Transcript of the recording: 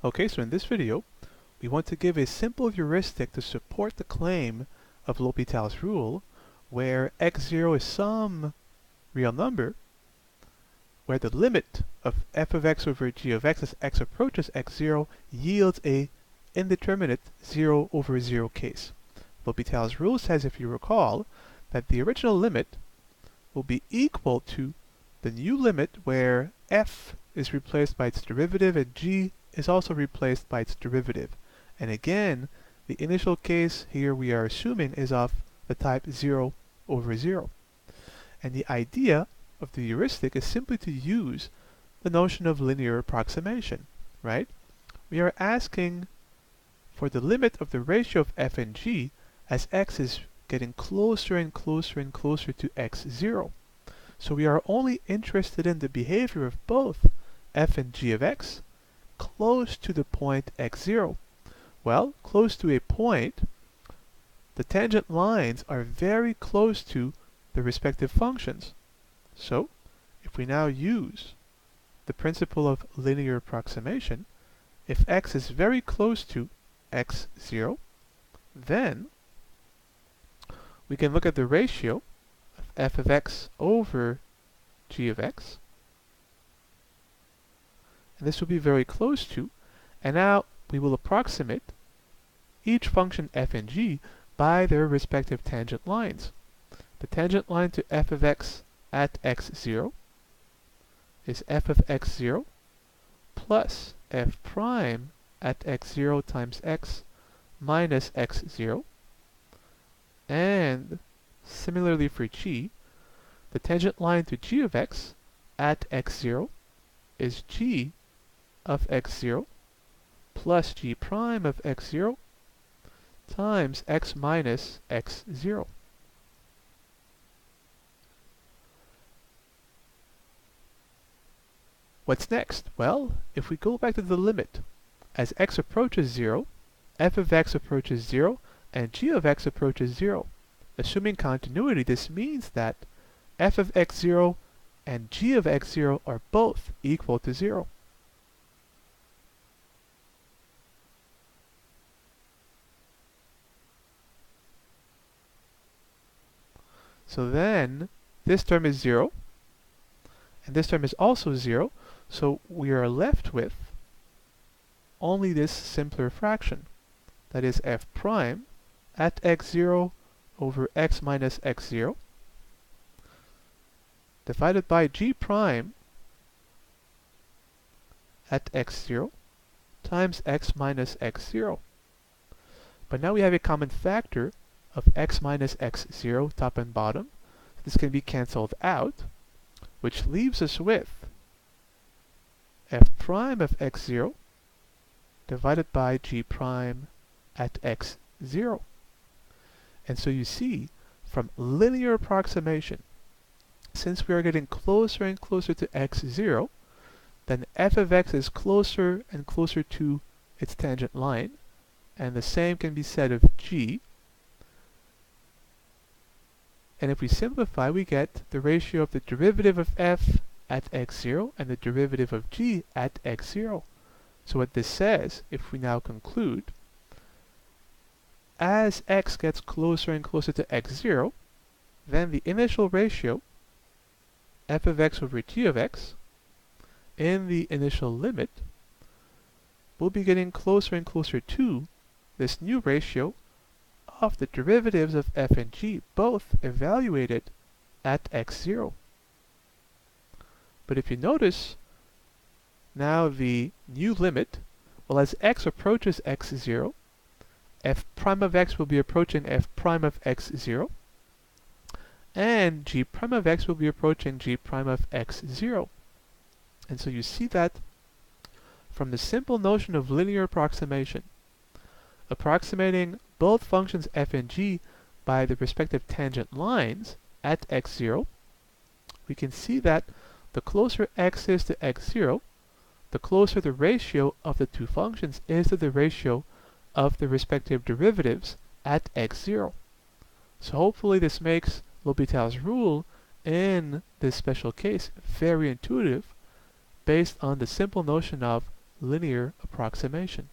Okay, so in this video, we want to give a simple heuristic to support the claim of L'Hospitals Rule, where x0 is some real number, where the limit of f of x over g of x as x approaches x0 yields a indeterminate 0 over 0 case. L'Hospitals Rule says, if you recall, that the original limit will be equal to the new limit where f is replaced by its derivative and g is also replaced by its derivative. And again, the initial case here we are assuming is of the type 0 over 0. And the idea of the heuristic is simply to use the notion of linear approximation, right? We are asking for the limit of the ratio of f and g as x is getting closer and closer and closer to x0. So we are only interested in the behavior of both f and g of x close to the point x0. Well, close to a point, the tangent lines are very close to the respective functions. So, if we now use the principle of linear approximation, if x is very close to x0, then we can look at the ratio of f of x over g of x. And this will be very close to, and now we will approximate each function f and g by their respective tangent lines. The tangent line to f of x at x0 is f of x0 plus f prime at x0 times x minus x0. And similarly for g, the tangent line to g of x at x0 is g of x0 plus g prime of x0 times x minus x0. What's next? Well, if we go back to the limit, as x approaches 0, f of x approaches 0, and g of x approaches 0. Assuming continuity, this means that f of x0 and g of x0 are both equal to 0. So then, this term is 0, and this term is also 0, so we are left with only this simpler fraction, that is f prime at x0 over x minus x0 divided by g prime at x0 times x minus x0. But now we have a common factor of x minus x0 top and bottom. This can be cancelled out, which leaves us with f prime of x0 divided by g prime at x0. And so you see, from linear approximation, since we are getting closer and closer to x0, then f of x is closer and closer to its tangent line, and the same can be said of g. And if we simplify, we get the ratio of the derivative of f at x0 and the derivative of g at x0. So what this says, if we now conclude, as x gets closer and closer to x0, then the initial ratio, f of x over g of x, in the initial limit, will be getting closer and closer to this new ratio of the derivatives of f and g, both evaluated at x0. But if you notice, now the new limit, well, as x approaches x0, f prime of x will be approaching f prime of x0, and g prime of x will be approaching g prime of x0. And so you see that from the simple notion of linear approximation, approximating both functions f and g by the respective tangent lines at x0, we can see that the closer x is to x0, the closer the ratio of the two functions is to the ratio of the respective derivatives at x0. So hopefully this makes L'Hospitals Rule in this special case very intuitive, based on the simple notion of linear approximation.